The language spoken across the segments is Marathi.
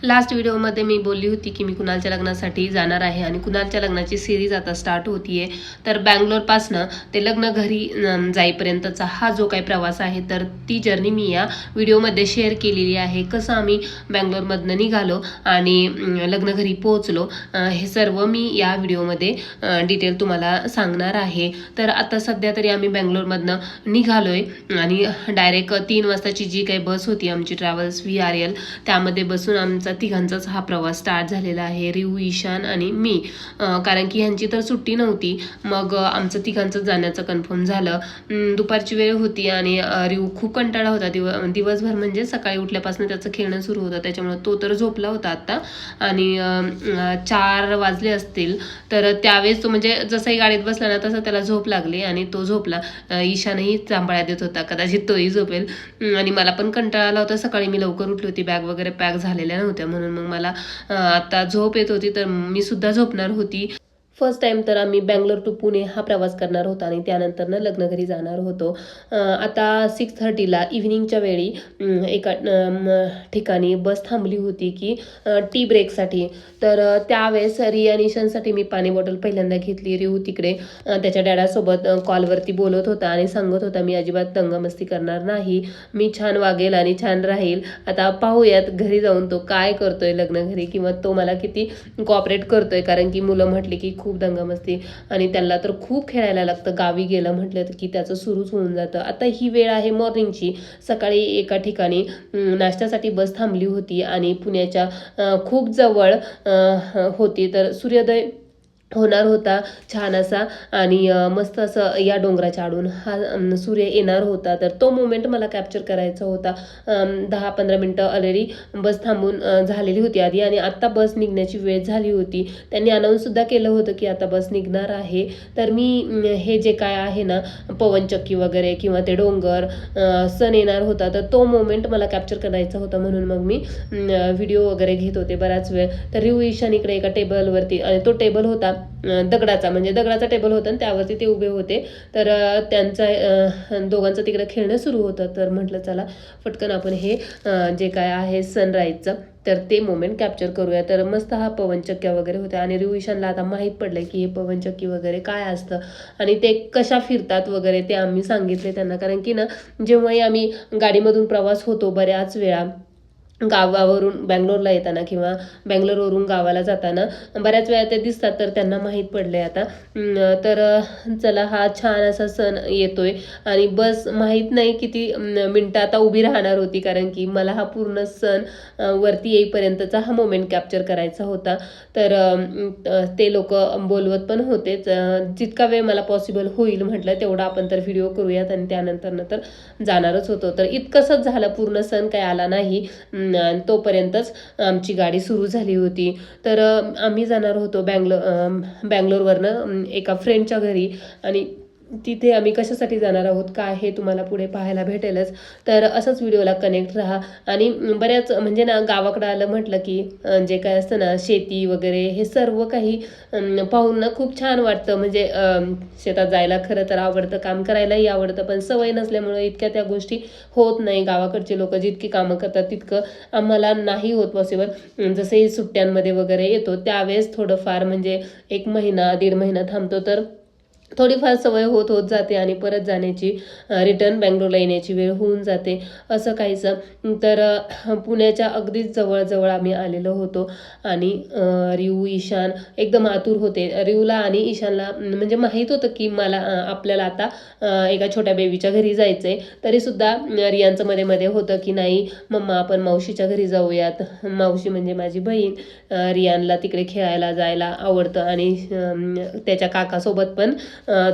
लास्ट व्हिडिओमध्ये मी बोलली होती की मी कुणालच्या लग्नासाठी जाणार आहे आणि कुणालच्या लग्नाची सिरीज आता स्टार्ट होतीये. तर बँगलोरपासनं ते लग्न घरी जाईपर्यंतचा हा जो काही प्रवास आहे तर ती जर्नी मी या व्हिडिओमध्ये शेअर केलेली आहे. कसं आम्ही बँगलोरमधनं निघालो आणि लग्न घरी पोहोचलो हे सर्व मी या व्हिडिओमध्ये डिटेल तुम्हाला सांगणार आहे. तर आता सध्या तरी आम्ही बँगलोरमधनं निघालोय आणि डायरेक्ट 3 वाजताची जी काही बस होती आमची ट्रॅव्हल्स VRL त्यामध्ये बसून आमचा तिघांचाच हा प्रवास स्टार्ट झालेला आहे. रिऊ, ईशान आणि मी. कारण की ह्यांची तर सुट्टी नव्हती. मग आमचं तिघांचं जाण्याचं कन्फर्म झालं. दुपारची वेळ होती आणि रिऊ खूप कंटाळा होता दिवसभर, म्हणजे सकाळी उठल्यापासून त्याचं खेळणं सुरू होतं, त्याच्यामुळे तो तर झोपला होता आत्ता. आणि 4 वाजले असतील तर त्यावेळेस तो म्हणजे जसंही गाडीत बसला ना तसं त्याला झोप लागली आणि तो झोपला. ईशानही चांबळ्या देत होता, कदाचित तोही झोपेल. आणि मला पण कंटाळा आला होता. सकाळी मी लवकर उठली होती, बॅग वगैरे पॅक झालेल्या नव्हत्या, म्हणून मग मला आता झोप येत होती, तर मी सुद्धा झोपणार होती. फर्स्ट टाइम तर आम्ही बँगलोर टू पुणे हा प्रवास करणार होतो आणि त्यानंतरनं लग्नघरी जाणार होतो. आता 6:30ला इव्हिनिंगच्या वेळी एका ठिकाणी बस थांबली होती की टी ब्रेकसाठी. तर त्यावेळेस रिया आणि ईशानसाठी मी पाणी बॉटल पहिल्यांदा घेतली. रिऊ तिकडे त्याच्या डॅडासोबत कॉलवरती बोलत होता आणि सांगत होता मी अजिबात दंगामस्ती करणार नाही, मी छान वागेल आणि छान राहील. आता पाहूयात घरी जाऊन तो काय करतोय लग्नघरी, किंवा तो मला किती कॉपरेट करतोय. कारण की मुलं म्हटले की खूप दंगामस्ती आणि त्याला तर खूप खेळायला लागतं. गावी गेलं म्हटलं की त्याचं सुरूच होऊन जातं. आता ही वेळ आहे मॉर्निंगची. सकाळी एका ठिकाणी नाश्त्यासाठी बस थांबली होती आणि पुण्याच्या खूप जवळ होती. तर सूर्योदय होणार होता छान असा आणि मस्त असं या डोंगराच्या आडून हा सूर्य येणार होता. तर तो मोमेंट मला कॅप्चर करायचा होता. 10-15 मिनटं ऑलरेडी बस थांबून झालेली होती आधी आणि आत्ता बस निघण्याची वेळ झाली होती. त्यांनी अनाऊन्ससुद्धा केलं होतं की आता बस निघणार आहे. तर मी हे जे काय आहे ना पवनचक्की वगैरे किंवा ते डोंगर सण येणार होता, तर तो मोमेंट मला कॅप्चर करायचा होता, म्हणून मग मी व्हिडिओ वगैरे घेत होते बराच वेळ. तर रिऊ, ईशान इकडे एका टेबलवरती, आणि तो टेबल होता दगडाचा, म्हणजे दगडाचा टेबल होता आणि त्यावरती ते उभे होते. तर त्यांचा दोघांचं तिकडे खेळणं सुरू होतं. तर म्हटलं चला पटकन आपण हे जे काय आहे सनराईजचं तर ते मोमेंट कॅप्चर करूया. तर मस्त हा पवनचक्क्या वगैरे होत्या आणि रिऊ, ईशानला आता माहीत पडलंय की हे पवनचक्की वगैरे काय असतं आणि ते कशा फिरतात वगैरे ते आम्ही सांगितले त्यांना. कारण की ना जेव्हाही आम्ही गाडीमधून प्रवास होतो बऱ्याच वेळा गावावरून बँगलोरला येताना किंवा बँगलोरवरून गावाला जाताना बऱ्याच वेळा ते दिसतात, तर त्यांना माहीत पडले आता. तर चला हा छान असा सण येतोय आणि बस माहीत नाही किती मिनटं आता उभी राहणार होती, कारण की मला हा पूर्ण सण वरती येईपर्यंतचा हा मोमेंट कॅप्चर करायचा होता. तर ते लोक बोलवत पण होतेच. जितका वेळ मला पॉसिबल होईल म्हटलं तेवढा आपण तर व्हिडिओ करूयात आणि त्यानंतर तर जाणारच होतो. तर इतकंसंच झालं, पूर्ण सण काय आला नाही. तोपर्यंतच आमची गाडी सुरू झाली होती. तर आम्ही जाणार होतो बँगलोरवरनं एका फ्रेंडच्या घरी आणि तिथे आम्ही कशासाठी जाणार आहोत काय हे तुम्हाला पुढे पाहायला भेटेलच. तर असंच व्हिडिओला कनेक्ट राहा. आणि बऱ्याच म्हणजे ना गावाकडं आलं म्हटलं की जे काय असतं ना शेती वगैरे हे सर्व काही पाहून ना खूप छान वाटतं. म्हणजे शेतात जायला खरं तर आवडतं, काम करायलाही आवडतं, पण सवय नसल्यामुळे इतक्या त्या गोष्टी होत नाही. गावाकडचे लोक जितकी कामं करतात तितकं आम्हाला नाही होत पॉसिबल. जसंही सुट्ट्यांमध्ये वगैरे येतो त्यावेळेस थोडंफार म्हणजे 1 महिना 1.5 महिना थांबतो, तर थोडीफार सवय होत जाते आणि परत जाण्याची रिटर्न बँगलोरला येण्याची वेळ होऊन जाते असं काहीचं. तर पुण्याच्या अगदीच जवळजवळ आम्ही आलेलो होतो आणि रिऊ, ईशान एकदम आतुर होते. रिऊला आणि ईशानला म्हणजे माहीत होतं की मला आपल्याला आता एका छोट्या बेबीच्या घरी जायचं आहे. तरीसुद्धा रियांचं मध्ये मध्ये होतं की नाही मम्मा आपण मावशीच्या घरी जाऊयात. मावशी म्हणजे माझी बहीण. रियानला तिकडे खेळायला जायला आवडतं आणि त्याच्या काकासोबत पण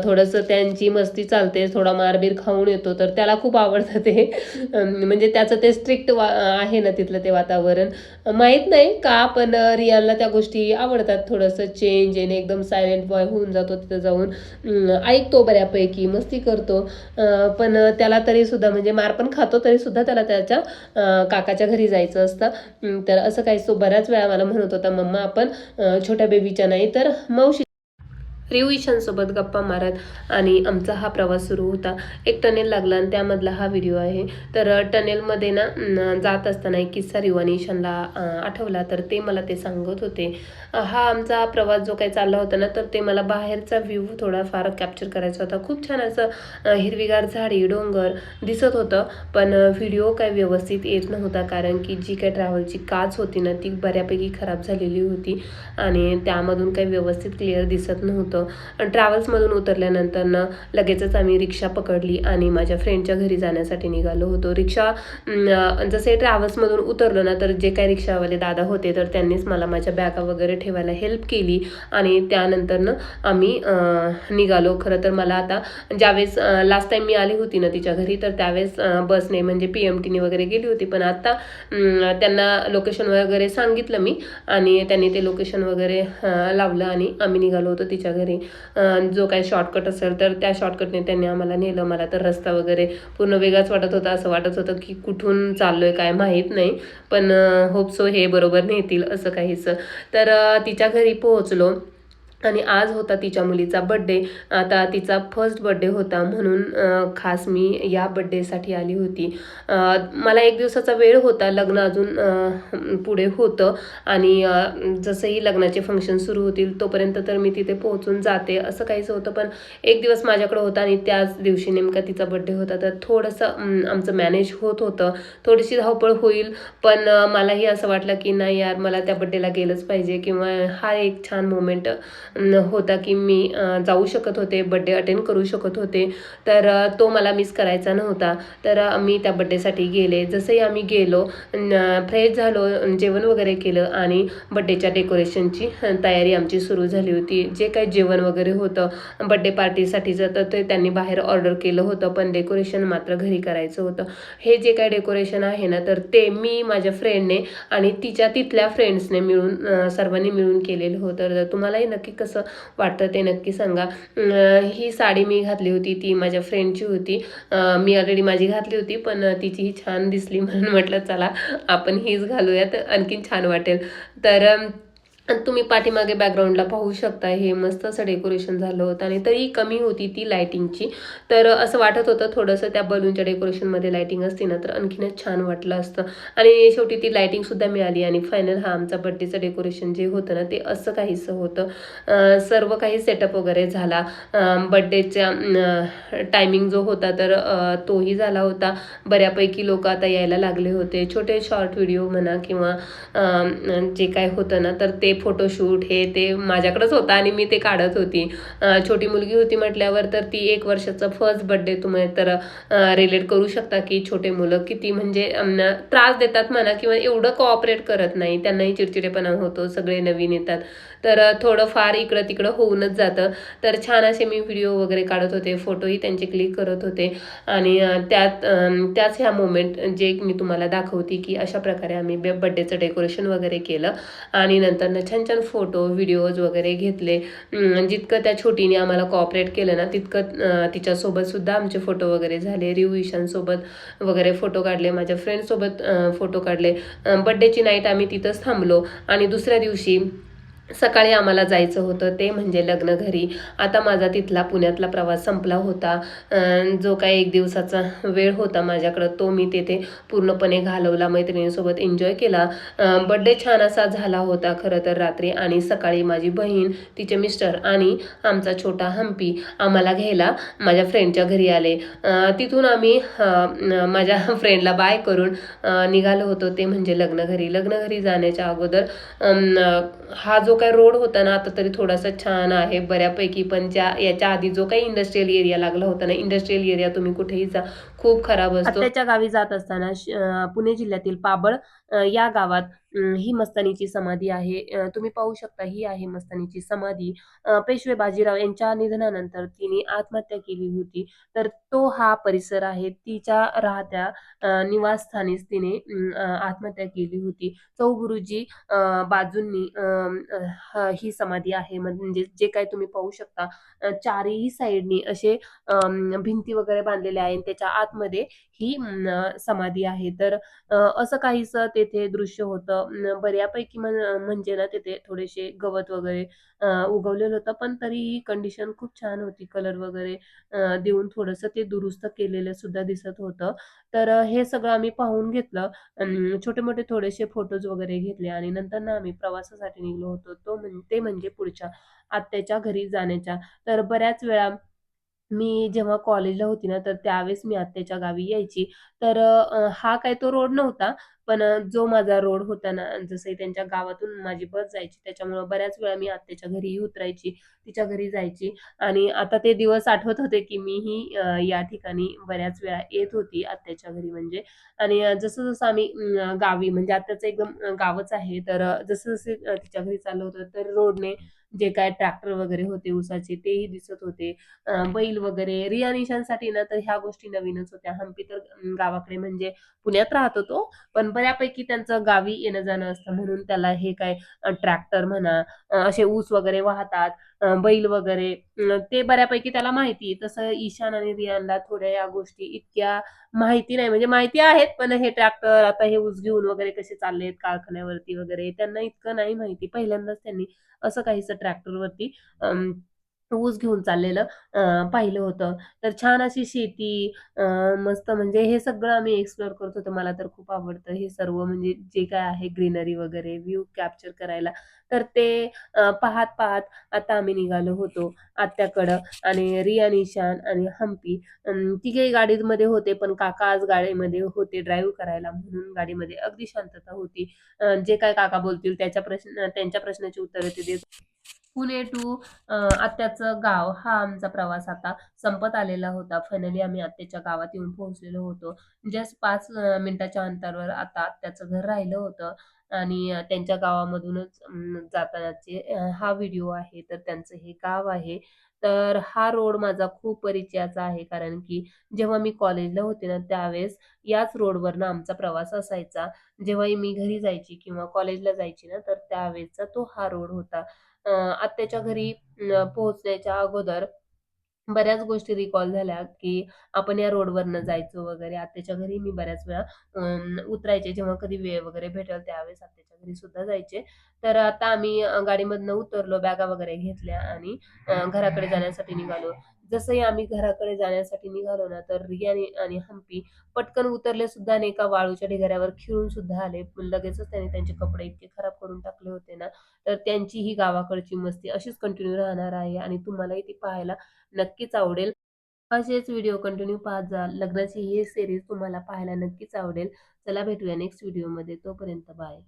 थोडंसं त्यांची मस्ती चालते, थोडा मारबीर खाऊन येतो, तर त्याला खूप आवडतं ते. म्हणजे त्याचं ते स्ट्रिक्ट आहे ना तिथलं ते वातावरण. माहीत नाही का, पण रियानला त्या गोष्टी आवडतात. थोडंसं चेंज आणि एकदम सायलेंट बॉय होऊन जातो तिथं जाऊन. ऐकतो बऱ्यापैकी, मस्ती करतो, पण त्याला तरीसुद्धा म्हणजे मार पण खातो तरीसुद्धा त्याला त्याच्या काकाच्या घरी जायचं असतं. तर असं काही तो बऱ्याच वेळा मला म्हणत होता मम्मा आपण छोट्या बेबीच्या नाही तर मावशी रिऊ ईशानसोबत गप्पा मारत आणि आमचा हा प्रवास सुरू होता. एक टनेल लागला आणि त्यामधला हा व्हिडिओ आहे. तर टनेलमध्ये ना जात असताना एक किस्सा रिऊ आणि ईशानला आठवला, तर ते मला ते सांगत होते. हा आमचा प्रवास जो काही चालला होता ना, तर ते मला बाहेरचा व्ह्यू थोडाफार कॅप्चर करायचा होता. खूप छान असं हिरवीगार झाडी डोंगर दिसत होतं, पण व्हिडिओ काही व्यवस्थित येत नव्हता, कारण की जी काही ट्रॅव्हलची काच होती ना ती बऱ्यापैकी खराब झालेली होती आणि त्यामधून काही व्यवस्थित क्लिअर दिसत नव्हतं. ट्रॅव्हल्समधून उतरल्यानंतर ना लगेचच आम्ही रिक्षा पकडली आणि माझ्या फ्रेंडच्या घरी जाण्यासाठी निघालो होतो. रिक्षा जसे ट्रॅव्हल्समधून उतरलो ना, तर जे काही रिक्षावाले दादा होते तर त्यांनीच मला माझ्या बॅगा वगैरे ठेवायला हेल्प केली आणि त्यानंतर ना आम्ही निघालो. खरं तर मला आता ज्यावेळेस लास्ट टाइम मी आली होती ना तिच्या घरी, तर त्यावेळेस बसने म्हणजे PMTने वगैरे गेली होती, पण आता त्यांना लोकेशन वगैरे सांगितलं मी आणि त्यांनी ते लोकेशन वगैरे लावलं आणि आम्ही निघालो होतो तिच्या घरी. जो काही शॉर्टकट असेल तर त्या शॉर्टकटने त्यांनी आम्हाला नेलं. मला तर रस्ता वगैरे पूर्ण वेगळाच वाटत होता, असं वाटत होतं की कुठून चाललोय काय माहीत नाही, पण होप सो हे बरोबर नेतील असं काहीच. तर तिच्या घरी पोहोचलो आणि आज होता तिच्या मुलीचा बड्डे. आता तिचा फर्स्ट बड्डे होता, म्हणून खास मी या बड्डेसाठी आली होती. मला 1 दिवसाचा वेळ होता, लग्न अजून पुढे होतं आणि जसंही लग्नाचे फंक्शन सुरू होतील तोपर्यंत तर मी तिथे पोहोचून जाते असं काहीच होतं, पण 1 दिवस माझ्याकडे होता आणि त्याच दिवशी नेमका तिचा बड्डे होता, तर थोडंसं आमचं मॅनेज होत होतं. थोडीशी धावपळ होईल, पण मलाही असं वाटलं की नाही यार, मला त्या बड्डेला गेलंच पाहिजे, किंवा हा एक छान मोमेंट होता की मी जाऊ शकत होते, बड्डे अटेंड करू शकत होते, तर तो मला मिस करायचा नव्हता. तर मी त्या बड्डेसाठी गेले. जसंही आम्ही गेलो, फ्रेश झालो, जेवण वगैरे केलं आणि बड्डेच्या डेकोरेशनची तयारी आमची सुरू झाली होती. जे काही जेवण वगैरे होतं बड्डे पार्टीसाठीचं, तर ते त्यांनी बाहेर ऑर्डर केलं होतं, पण डेकोरेशन मात्र घरी करायचं होतं. हे जे काही डेकोरेशन आहे ना, तर ते मी माझ्या फ्रेंडने आणि तिच्या तिथल्या फ्रेंड्सने मिळून सर्वांनी मिळून केलेलं होतं. तर तुम्हालाही नक्की कसं वाटतं ते नक्की सांगा. ही साडी मी घातली होती ती माझ्या फ्रेंडची होती. मी ऑलरेडी माझी घातली होती, पण तिचीही छान दिसली म्हणून म्हटलं चला आपण हीच घालूयात, आणखीन छान वाटेल. तर तुम्ही पाठीमागे बॅकग्राऊंडला पाहू शकता, हे मस्त असं डेकोरेशन झालं होतं आणि तरी कमी होती ती लायटिंगची. तर असं वाटत होतं थोडंसं त्या बलूनच्या डेकोरेशनमध्ये लायटिंग असती ना तर आणखीनच छान वाटलं असतं, आणि शेवटी ती लायटिंगसुद्धा मिळाली आणि फायनल हा आमचा बड्डेचं डेकोरेशन जे होतं ना ते असं काहीसं होतं. सर्व काही सेटअप वगैरे झाला. बड्डेच्या टायमिंग जो होता तर तोही झाला होता. बऱ्यापैकी लोक आता यायला लागले होते. छोटे शॉर्ट व्हिडिओ म्हणा किंवा जे काय होतं ना तर ते फोटोशूट हे ते माझ्याकडेच होतं आणि मी ते काढत होती. छोटी मुलगी होती म्हटल्यावर तर ती 1 वर्षाचा फर्स्ट बड्डे तुम्ही तर रिलेट करू शकता की छोटे मुलं किती म्हणजे त्रास देतात म्हणा, किंवा एवढं कोऑपरेट करत नाही, त्यांनाही चिडचिडेपणा होतो, सगळे नवीन येतात, तर थोडंफार इकडं तिकडं होऊनच जातं. तर छान असे मी व्हिडिओ वगैरे काढत होते, फोटोही त्यांचे क्लिक करत होते आणि त्याच ह्या मोमेंट जे मी तुम्हाला दाखवते की अशा प्रकारे आम्ही बड्डेचं डेकोरेशन वगैरे केलं आणि नंतर छान छान फोटो व्हिडिओज वगैरे घेतले. जितकं त्या छोटीने आम्हाला कॉपरेट केलं ना तितकं तिच्यासोबत सुद्धा आमचे फोटो वगैरे झाले. रिऊ ईशानसोबत वगैरे फोटो काढले, माझ्या फ्रेंडसोबत फोटो काढले. बड्डेची नाईट आम्ही तिथंच थांबलो आणि दुसऱ्या दिवशी सकाळी आम्हाला जायचं होतं ते म्हणजे लग्न घरी. आता माझा तिथला पुण्यातला प्रवास संपला होता. जो काही 1 दिवसाचा वेळ होता माझ्याकडं तो मी तेथे पूर्णपणे घालवला, मैत्रिणींसोबत एन्जॉय केला. बड्डे छान असा झाला होता खरं तर रात्री, आणि सकाळी माझी बहीण, तिचे मिस्टर आणि आमचा छोटा हम्पी आम्हाला घ्यायला माझ्या फ्रेंडच्या घरी आले. तिथून आम्ही माझ्या फ्रेंडला बाय करून निघालो होतो ते म्हणजे लग्नघरी. लग्नघरी जाण्याच्या अगोदर हा जो काही रोड होता ना आता तरी थोडासा छान आहे बऱ्यापैकी, पण याच्या आधी जो काही इंडस्ट्रियल एरिया लागला होता ना, इंडस्ट्रियल एरिया तुम्ही कुठेही जा खूप खराब असतो. त्याच्या गावी जात असताना पुणे जिल्ह्यातील पाबळ या गावात ही मस्तानीची समाधी आहे. तुम्ही पाहू शकता, ही आहे मस्तानीची समाधी. पेशवे बाजीराव यांच्या निधनानंतर तिने आत्महत्या केली होती, तर तो हा परिसर आहे. तिच्या राहत्या निवासस्थानीच तिने आत्महत्या केली होती. चौगुरुजी बाजूंनी ही समाधी आहे. म्हणजे जे काही तुम्ही पाहू शकता चारही साईडनी असे भिंती वगैरे बांधलेल्या आहेत, त्याच्या आतमध्ये ही समाधी आहे. तर असं काहीसं तेथे दृश्य होतं. बऱ्यापैकी म्हणजे ना तिथे थोडेसे गवत वगैरे उगवलेलं होतं, पण तरीही कंडिशन खूप छान होती. कलर वगैरे देऊन थोडंसं ते दुरुस्त केलेलं सुद्धा दिसत होतं. तर हे सगळं आम्ही पाहून घेतलं. छोटे-मोठे थोडेसे फोटोज वगैरे घेतले आणि नंतर ना आम्ही प्रवासासाठी निघालो होतो. ते म्हणजे पुढच्या आत्याच्या घरी जाण्याच्या. तर बऱ्याच वेळा मी जेव्हा कॉलेजला होती ना, तर त्यावेळेस मी आत्याच्या गावी यायची. तर हा काही तो रोड नव्हता. पण जो माझा रोड होता ना, जसं त्यांच्या गावातून माझी बस जायची, त्याच्यामुळं बऱ्याच वेळा मी आत्याच्या घरीही उतरायची, तिच्या घरी जायची. आणि आता ते दिवस आठवत होते, की मीही या ठिकाणी बऱ्याच वेळा येत होती आत्याच्या घरी म्हणजे. आणि जसं-जसं आम्ही गावी म्हणजे आत्याचं एकदम गावच आहे. तर जसे तिच्या घरी चाललो होतो, तर रोडने जे काही ट्रॅक्टर वगैरे होते ऊसाचे तेही दिसत होते. बैल वगैरे रिया निशांसाठी ना तर ह्या गोष्टी नवीनच होत्या. हम्पी तर गावाकडे म्हणजे पुण्यात राहत होतो, पण बऱ्यापैकी त्यांचं गावी येणं-जाणं असतं म्हणून त्याला हे काय ट्रॅक्टर म्हणा, असे ऊस वगैरे वाहतात, बैल वगैरे ते बऱ्यापैकी त्याला माहिती आहे. तसं ईशान आणि रियानला थोड्या या गोष्टी इतक्या माहिती नाही. म्हणजे माहिती आहेत, पण हे ट्रॅक्टर आता हे ऊस घेऊन वगैरे कसे चाललेत कारखान्यावरती वगैरे त्यांना इतकं नाही माहिती. पहिल्यांदाच त्यांनी असं काहीसं ट्रॅक्टरवरती ऊस घेऊन चाललेलं पाहिलं होतं. तर छान अशी शेती मस्त म्हणजे हे सगळं आम्ही एक्सप्लोर करत होतो. मला तर खूप आवडतं हे सर्व म्हणजे जे काय आहे ग्रीनरी वगैरे व्ह्यू कॅप्चर करायला. तर ते पाहत-पाहत आता आम्ही निघालो होतो आत्याकडं आणि रिया, निशान आणि हम्पी तिघेही गाडीमध्ये होते. पण काका आज गाडीमध्ये होते ड्राईव्ह करायला म्हणून गाडीमध्ये अगदी शांतता होती. जे काही काका बोलतील त्यांच्या प्रश्नाची उत्तरं ते देत पुणे टू आत्याचं गाव हा आमचा प्रवास आता संपत आलेला होता. फायनली आम्ही आत्याच्या गावात येऊन पोहोचलेलो होतो. जस्ट 5 मिनिटाच्या अंतरावर आता आत्याचं घर राहिलं होतं आणि त्यांच्या गावामधूनच जातानाचे हा व्हिडिओ आहे. तर त्यांचं हे गाव आहे. तर हा रोड माझा खूप परिचयाचा आहे. कारण की जेव्हा मी कॉलेजला होते ना, त्यावेळेस याच रोडवरनं आमचा प्रवास असायचा. जेव्हाही मी घरी जायची किंवा कॉलेजला जायची ना, तर त्यावेळेसचा तो हा रोड होता. आत्याच्या घरी पोहोचण्याच्या अगोदर बऱ्याच गोष्टी रिकॉल झाल्या, की आपण या रोडवरनं जायचो वगैरे. आत्याच्या घरी मी बऱ्याच वेळा उतरायचे. जेव्हा कधी वेळ वगैरे भेटेल त्यावेळेस आत्याच्या घरी सुद्धा जायचे. तर आता आम्ही गाडीमधनं उतरलो, बॅगा वगैरे घेतल्या आणि घराकडे जाण्यासाठी निघालो. जसंही आम्ही घराकडे जाण्यासाठी निघालो ना, तर रिया आणि हम्पी पटकन उतरले सुद्धा आणि एका वाळूच्या ढिगाऱ्यावर खिळून सुद्धा आले. लगेचच त्यांनी त्यांचे कपडे इतके खराब करून टाकले होते ना, तर त्यांची ही गावाकडची मस्ती अशीच कंटिन्यू राहणार आहे आणि तुम्हालाही ती पाहायला नक्कीच आवडेल. असेच व्हिडिओ कंटिन्यू पाहत जा. लग्नाची ही सीरीज तुम्हाला पाहायला नक्कीच आवडेल. चला भेटूया नेक्स्ट व्हिडिओमध्ये. तोपर्यंत बाय.